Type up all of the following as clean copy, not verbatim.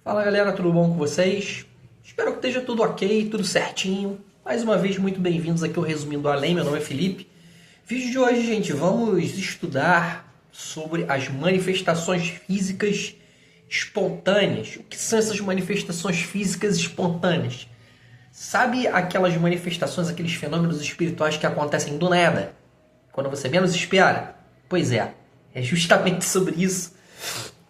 Fala galera, tudo bom com vocês? Espero que esteja tudo ok, tudo certinho. Mais uma vez, muito bem-vindos aqui ao Resumindo Além, meu nome é Felipe. Vídeo de hoje, gente, vamos estudar sobre as manifestações físicas espontâneas. O que são essas manifestações físicas espontâneas? Sabe aquelas manifestações, aqueles fenômenos espirituais que acontecem do nada? Quando você menos espera? Pois é justamente sobre isso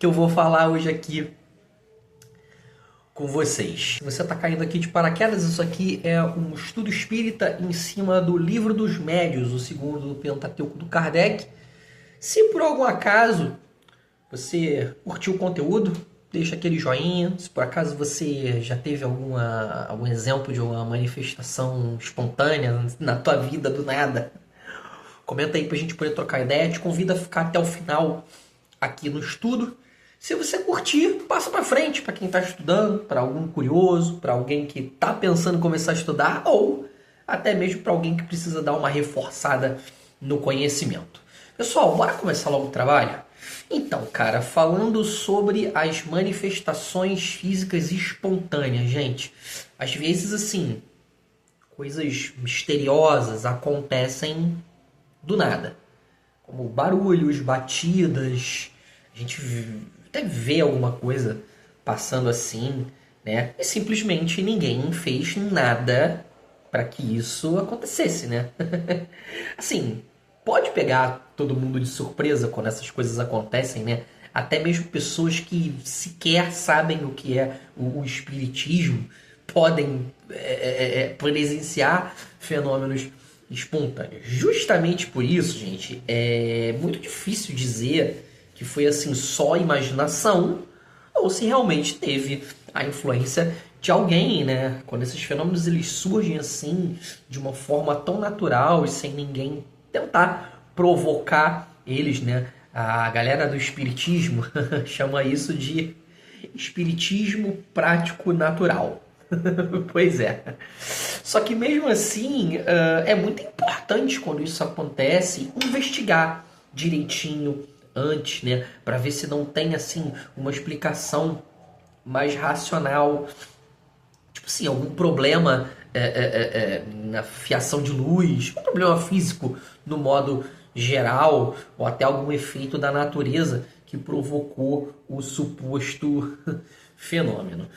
que eu vou falar hoje aqui com vocês. Se você está caindo aqui de paraquedas, isso aqui é um estudo espírita em cima do Livro dos Médiuns, o segundo do Pentateuco do Kardec. Se por algum acaso você curtiu o conteúdo, deixa aquele joinha. Se por acaso você já teve algum exemplo de uma manifestação espontânea na tua vida do nada, comenta aí pra gente poder trocar ideia. Te convido a ficar até o final aqui no estudo. Se você curtir, passa para frente para quem está estudando, para algum curioso, para alguém que está pensando em começar a estudar ou até mesmo para alguém que precisa dar uma reforçada no conhecimento. Pessoal, bora começar logo o trabalho? Então, cara, falando sobre as manifestações físicas espontâneas, gente, às vezes assim, coisas misteriosas acontecem do nada, como barulhos, batidas. A gente até vê alguma coisa passando assim, né? E simplesmente ninguém fez nada para que isso acontecesse, né? Assim, pode pegar todo mundo de surpresa quando essas coisas acontecem, né? Até mesmo pessoas que sequer sabem o que é o espiritismo podem presenciar fenômenos espontâneos. Justamente por isso, gente, é muito difícil dizer que foi assim só imaginação ou se realmente teve a influência de alguém, né? Quando esses fenômenos eles surgem assim de uma forma tão natural e sem ninguém tentar provocar eles, né? A galera do espiritismo chama isso de espiritismo prático natural. Pois é. Só que mesmo assim, é muito importante quando isso acontece investigar direitinho antes, né, para ver se não tem assim uma explicação mais racional, tipo assim, algum problema na fiação de luz, um problema físico no modo geral, ou até algum efeito da natureza que provocou o suposto fenômeno.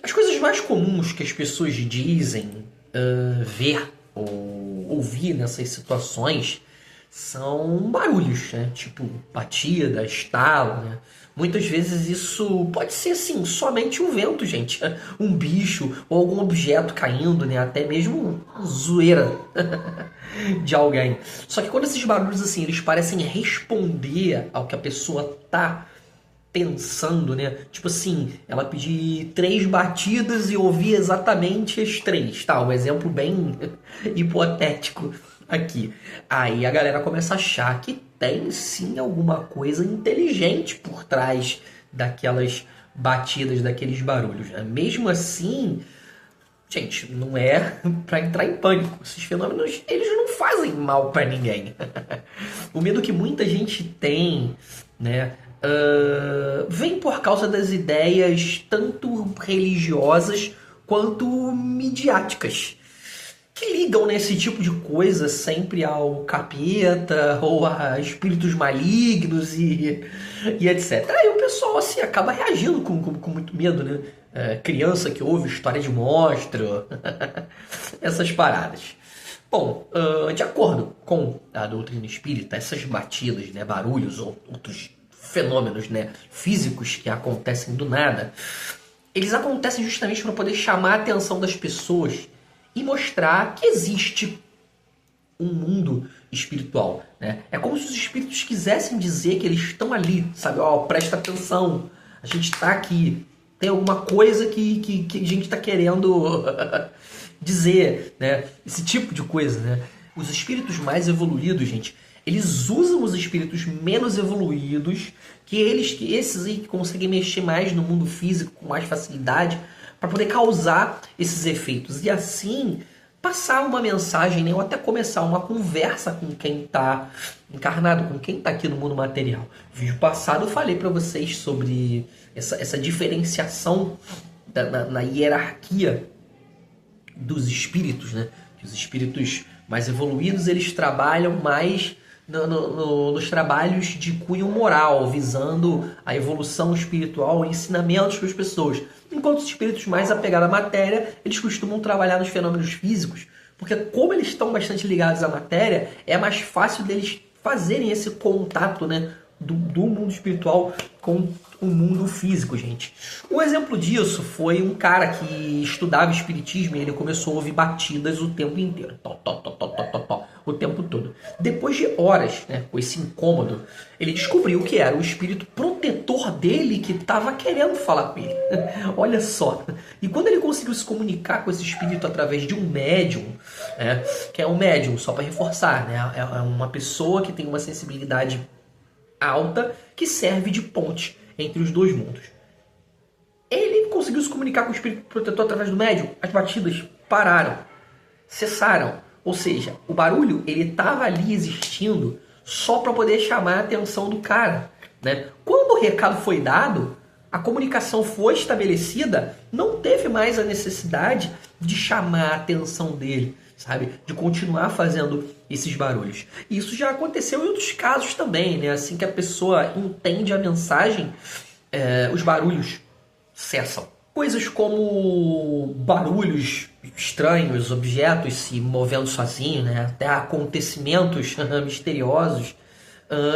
As coisas mais comuns que as pessoas dizem ver ou ouvir nessas situações são barulhos, né? Tipo batida, estalo, né? Muitas vezes isso pode ser assim, somente um vento, gente. Um bicho ou algum objeto caindo, né? Até mesmo zoeira de alguém. Só que quando esses barulhos assim, eles parecem responder ao que a pessoa tá pensando, né? Tipo assim, ela pedir 3 batidas e ouvir exatamente as 3, tá? Um exemplo bem hipotético aqui. Aí a galera começa a achar que tem sim alguma coisa inteligente por trás daquelas batidas, daqueles barulhos, né? Mesmo assim, gente, não é para entrar em pânico. Esses fenômenos, eles não fazem mal para ninguém. O medo que muita gente tem, né, vem por causa das ideias tanto religiosas quanto midiáticas, que ligam nesse tipo de coisa sempre ao capeta ou a espíritos malignos e etc. Aí o pessoal assim acaba reagindo com muito medo, né? Criança que ouve história de monstro, essas paradas. Bom, de acordo com a doutrina espírita, essas batidas, né, barulhos ou outros fenômenos, né, físicos que acontecem do nada, eles acontecem justamente para poder chamar a atenção das pessoas e mostrar que existe um mundo espiritual, né? É como se os espíritos quisessem dizer que eles estão ali, sabe? Ó, presta atenção, a gente está aqui, tem alguma coisa que a gente está querendo dizer, né? Esse tipo de coisa, né? Os espíritos mais evoluídos, gente, eles usam os espíritos menos evoluídos, que esses aí que conseguem mexer mais no mundo físico com mais facilidade, para poder causar esses efeitos. E assim, passar uma mensagem, né? Ou até começar uma conversa com quem está encarnado, com quem está aqui no mundo material. No vídeo passado eu falei para vocês sobre essa diferenciação na hierarquia dos espíritos, né? Que os espíritos mais evoluídos, eles trabalham mais nos trabalhos de cunho moral, visando a evolução espiritual e ensinamentos para as pessoas. Enquanto os espíritos mais apegados à matéria, eles costumam trabalhar nos fenômenos físicos, porque como eles estão bastante ligados à matéria, é mais fácil deles fazerem esse contato, né, do mundo espiritual com o mundo físico, gente. Um exemplo disso foi um cara que estudava espiritismo e ele começou a ouvir batidas o tempo inteiro. Tó, tó, tó, tó, tó, tó, tó, o tempo todo. Depois de horas, né, com esse incômodo, ele descobriu que era o espírito protetor dele que estava querendo falar com ele. Olha só. E quando ele conseguiu se comunicar com esse espírito através de um médium, que é um médium, só para reforçar, né, é uma pessoa que tem uma sensibilidade alta que serve de ponte entre os dois mundos. Ele conseguiu se comunicar com o espírito protetor através do médium. As batidas pararam, cessaram. Ou seja, o barulho ele estava ali existindo só para poder chamar a atenção do cara, né? Quando o recado foi dado, a comunicação foi estabelecida, não teve mais a necessidade de chamar a atenção dele, sabe? De continuar fazendo esses barulhos. E isso já aconteceu em outros casos também, né? Assim que a pessoa entende a mensagem, os barulhos cessam. Coisas como barulhos estranhos, objetos se movendo sozinhos, né? Até acontecimentos misteriosos,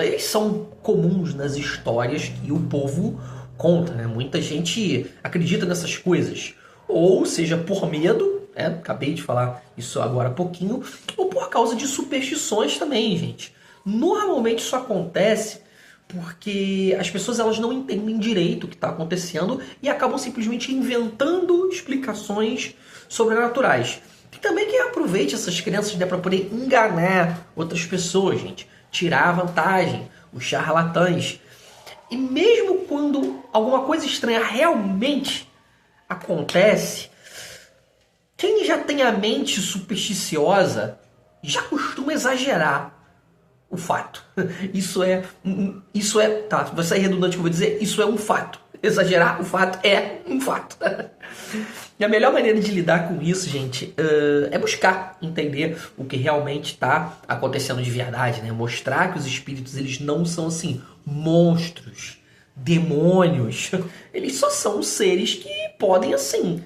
eles são comuns nas histórias que o povo conta, né? Muita gente acredita nessas coisas, ou seja, por medo, acabei de falar isso agora há pouquinho, ou por causa de superstições também, gente. Normalmente isso acontece porque as pessoas elas não entendem direito o que está acontecendo e acabam simplesmente inventando explicações sobrenaturais. E também que aproveite essas crenças, né, para poder enganar outras pessoas, gente. Tirar vantagem, os charlatães. E mesmo quando alguma coisa estranha realmente acontece, quem já tem a mente supersticiosa já costuma exagerar o fato. Isso é, tá, vai sair redundante que eu vou dizer, isso é um fato. Exagerar o fato é um fato. E a melhor maneira de lidar com isso, gente, é buscar entender o que realmente está acontecendo de verdade, né? Mostrar que os espíritos, eles não são assim, monstros, demônios. Eles só são seres que podem, assim,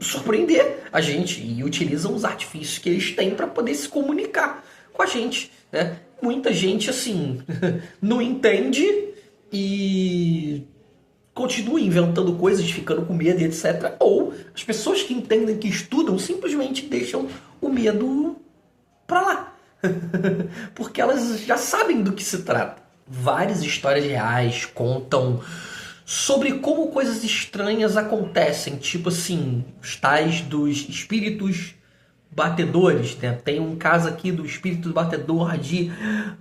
surpreender a gente e utilizam os artifícios que eles têm para poder se comunicar com a gente, né? Muita gente, assim, não entende e continua inventando coisas, ficando com medo e etc. Ou as pessoas que entendem, que estudam, simplesmente deixam o medo pra lá. Porque elas já sabem do que se trata. Várias histórias reais contam sobre como coisas estranhas acontecem. Tipo assim, os tais dos espíritos batedores, né? Tem um caso aqui do espírito batedor de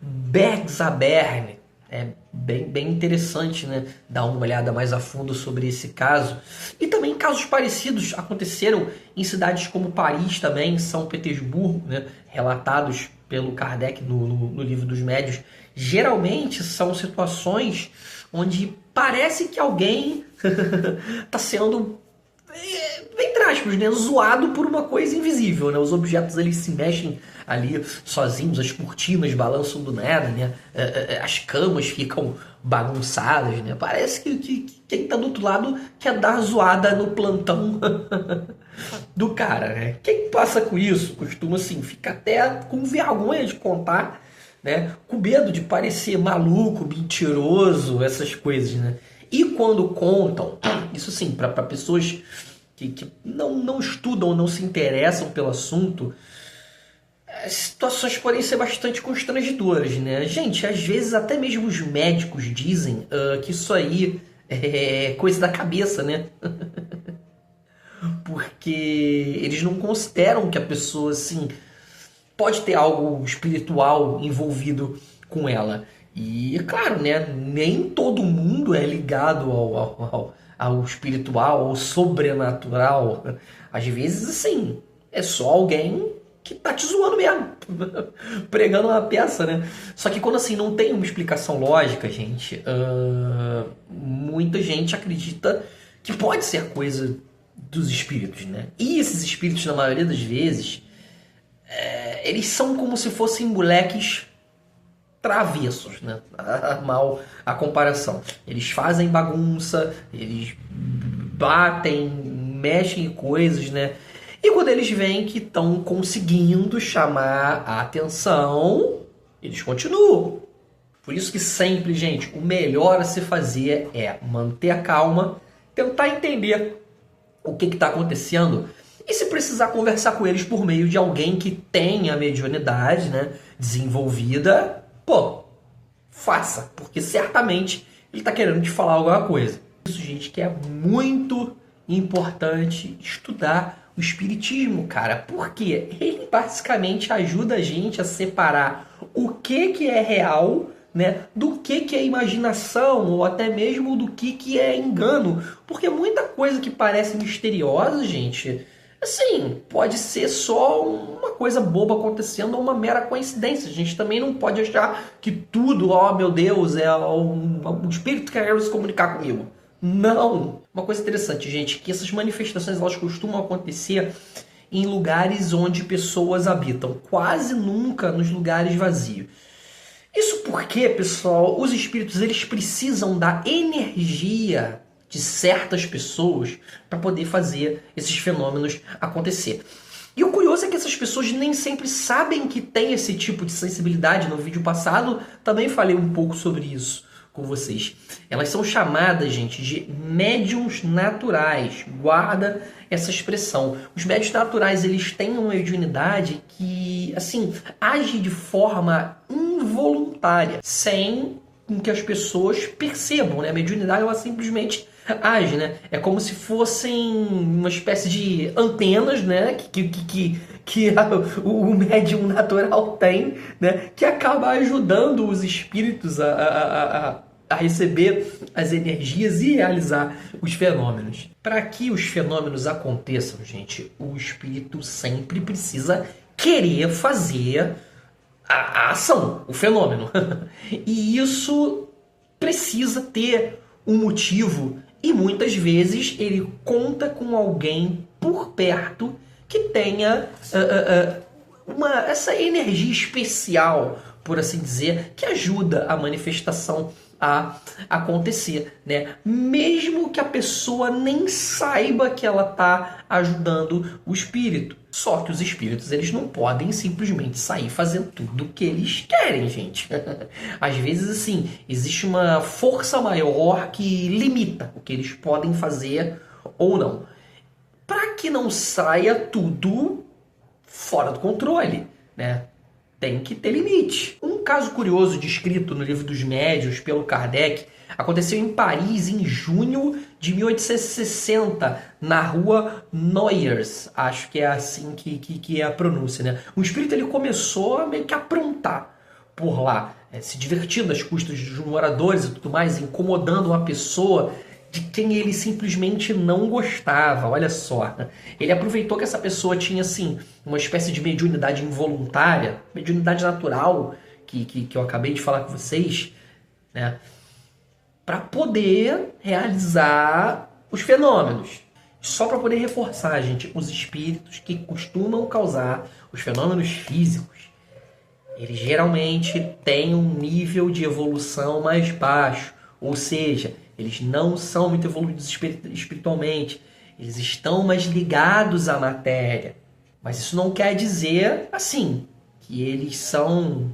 Bergzabern. É bem interessante, né? Dar uma olhada mais a fundo sobre esse caso. E também casos parecidos aconteceram em cidades como Paris também, São Petersburgo, né? Relatados pelo Kardec no Livro dos Médiuns. Geralmente são situações onde parece que alguém está sendo, entre aspas, né, zoado por uma coisa invisível, né? Os objetos eles se mexem ali sozinhos, as cortinas balançam do nada, né? As camas ficam bagunçadas, né? Parece que quem está do outro lado quer dar zoada no plantão do cara, né? Quem passa com isso costuma, assim, fica até com vergonha de contar, né? Com medo de parecer maluco, mentiroso, essas coisas, né? E quando contam, isso sim, para pessoas que não estudam, não se interessam pelo assunto, as situações podem ser bastante constrangedoras, né? Gente, às vezes até mesmo os médicos dizem que isso aí é coisa da cabeça, né? Porque eles não consideram que a pessoa, assim, pode ter algo espiritual envolvido com ela. E, claro, né? Nem todo mundo é ligado ao espiritual, ao sobrenatural. Às vezes, assim, é só alguém que tá te zoando mesmo, pregando uma peça, né? Só que quando assim não tem uma explicação lógica, gente, muita gente acredita que pode ser coisa dos espíritos, né? E esses espíritos, na maioria das vezes, eles são como se fossem moleques travessos, né? Mal a comparação. Eles fazem bagunça, eles batem, mexem em coisas, né? E quando eles veem que estão conseguindo chamar a atenção, eles continuam. Por isso que sempre, gente, o melhor a se fazer é manter a calma, tentar entender o que está acontecendo e se precisar conversar com eles por meio de alguém que tenha a mediunidade, né, desenvolvida, pô, faça, porque certamente ele está querendo te falar alguma coisa. Isso, gente, que é muito importante estudar o espiritismo, cara, porque ele basicamente ajuda a gente a separar o que é real, né, do que é imaginação ou até mesmo do que é engano, porque muita coisa que parece misteriosa, gente, assim, pode ser só uma coisa boba acontecendo ou uma mera coincidência. A gente também não pode achar que tudo, oh meu Deus, é um espírito que quer se comunicar comigo. Não! Uma coisa interessante, gente, que essas manifestações elas costumam acontecer em lugares onde pessoas habitam, quase nunca nos lugares vazios. Isso porque, pessoal, os espíritos eles precisam da energia de certas pessoas para poder fazer esses fenômenos acontecer. E o curioso é que essas pessoas nem sempre sabem que tem esse tipo de sensibilidade. No vídeo passado também falei um pouco sobre isso com vocês. Elas são chamadas, gente, de médiums naturais. Guarda essa expressão. Os médiums naturais, eles têm uma mediunidade que, assim, age de forma involuntária, sem que as pessoas percebam, né? A mediunidade, ela simplesmente age, né? É como se fossem uma espécie de antenas, né? O médium natural tem, né? Que acaba ajudando os espíritos a receber as energias e realizar os fenômenos. Para que os fenômenos aconteçam, gente, o espírito sempre precisa querer fazer a ação, o fenômeno. E isso precisa ter um motivo e muitas vezes ele conta com alguém por perto que tenha essa energia especial, por assim dizer, que ajuda a manifestação a acontecer, né? Mesmo que a pessoa nem saiba que ela está ajudando o espírito. Só que os espíritos, eles não podem simplesmente sair fazendo tudo o que eles querem, gente. Às vezes, assim, existe uma força maior que limita o que eles podem fazer ou não. Para que não saia tudo fora do controle, né? Tem que ter limite. Um caso curioso descrito no livro dos Médiuns pelo Kardec aconteceu em Paris em junho de 1860, na rua Noyers. Acho que é assim que é a pronúncia, né? O espírito ele começou a meio que aprontar por lá, se divertindo às custas dos moradores e tudo mais, incomodando uma pessoa de quem ele simplesmente não gostava. Olha só, né? Ele aproveitou que essa pessoa tinha assim uma espécie de mediunidade involuntária, mediunidade natural, que eu acabei de falar com vocês, né? Para poder realizar os fenômenos. Só para poder reforçar, gente, os espíritos que costumam causar os fenômenos físicos, eles geralmente têm um nível de evolução mais baixo, ou seja, eles não são muito evoluídos espiritualmente, eles estão mais ligados à matéria. Mas isso não quer dizer, assim, que eles são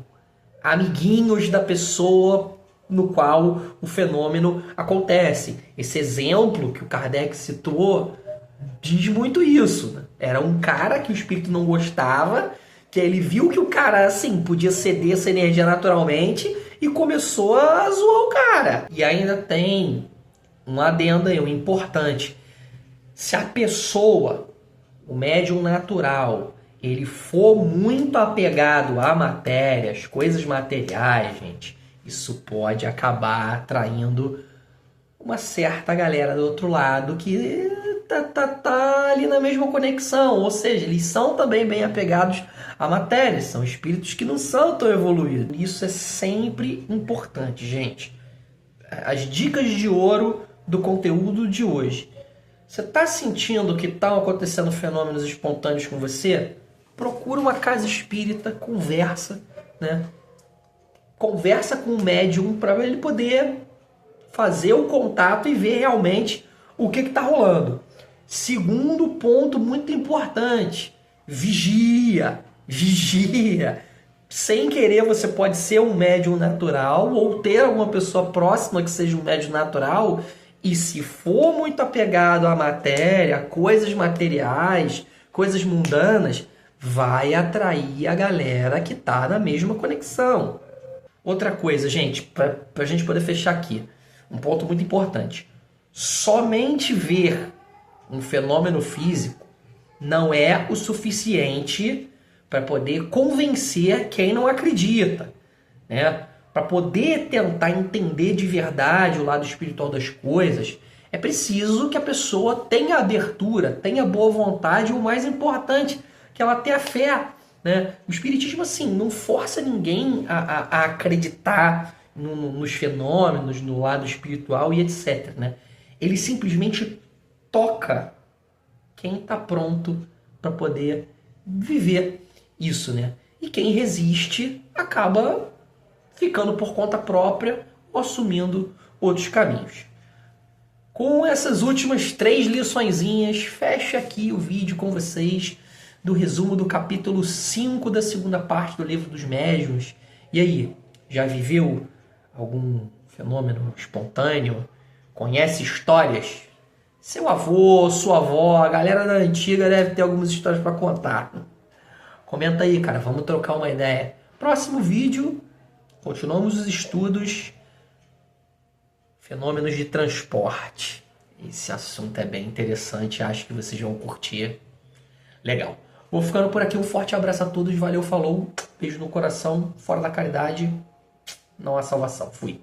amiguinhos da pessoa no qual o fenômeno acontece. Esse exemplo que o Kardec citou diz muito isso, né? Era um cara que o espírito não gostava, que ele viu que o cara, assim, podia ceder essa energia naturalmente e começou a zoar o cara. E ainda tem um adendo aí, um importante. Se a pessoa, o médium natural, ele for muito apegado à matéria, às coisas materiais, gente, isso pode acabar atraindo uma certa galera do outro lado que tá ali na mesma conexão. Ou seja, eles são também bem apegados a matéria, são espíritos que não são tão evoluídos. Isso é sempre importante, gente. As dicas de ouro do conteúdo de hoje. Você está sentindo que estão acontecendo fenômenos espontâneos com você? Procura uma casa espírita, conversa, né? Conversa com o médium para ele poder fazer o contato e ver realmente o que está rolando. Segundo ponto muito importante, vigia. Sem querer, você pode ser um médium natural ou ter alguma pessoa próxima que seja um médium natural, e se for muito apegado à matéria, a coisas materiais, coisas mundanas, vai atrair a galera que está na mesma conexão. Outra coisa, gente, para a gente poder fechar aqui, um ponto muito importante. Somente ver um fenômeno físico não é o suficiente para poder convencer quem não acredita, né? Para poder tentar entender de verdade o lado espiritual das coisas, é preciso que a pessoa tenha abertura, tenha boa vontade, e o mais importante, que ela tenha fé, né? O espiritismo, assim, não força ninguém a acreditar nos fenômenos, no lado espiritual e etc, né? Ele simplesmente toca quem está pronto para poder viver isso, né? E quem resiste acaba ficando por conta própria ou assumindo outros caminhos. Com essas últimas 3 liçõezinhas, fecho aqui o vídeo com vocês do resumo do capítulo 5 da segunda parte do Livro dos Médiuns. E aí, já viveu algum fenômeno espontâneo? Conhece histórias? Seu avô, sua avó, a galera da antiga deve ter algumas histórias para contar. Comenta aí, cara, vamos trocar uma ideia. Próximo vídeo, continuamos os estudos, fenômenos de transporte. Esse assunto é bem interessante, acho que vocês vão curtir. Legal. Vou ficando por aqui, um forte abraço a todos, valeu, falou, beijo no coração, fora da caridade, não há salvação. Fui.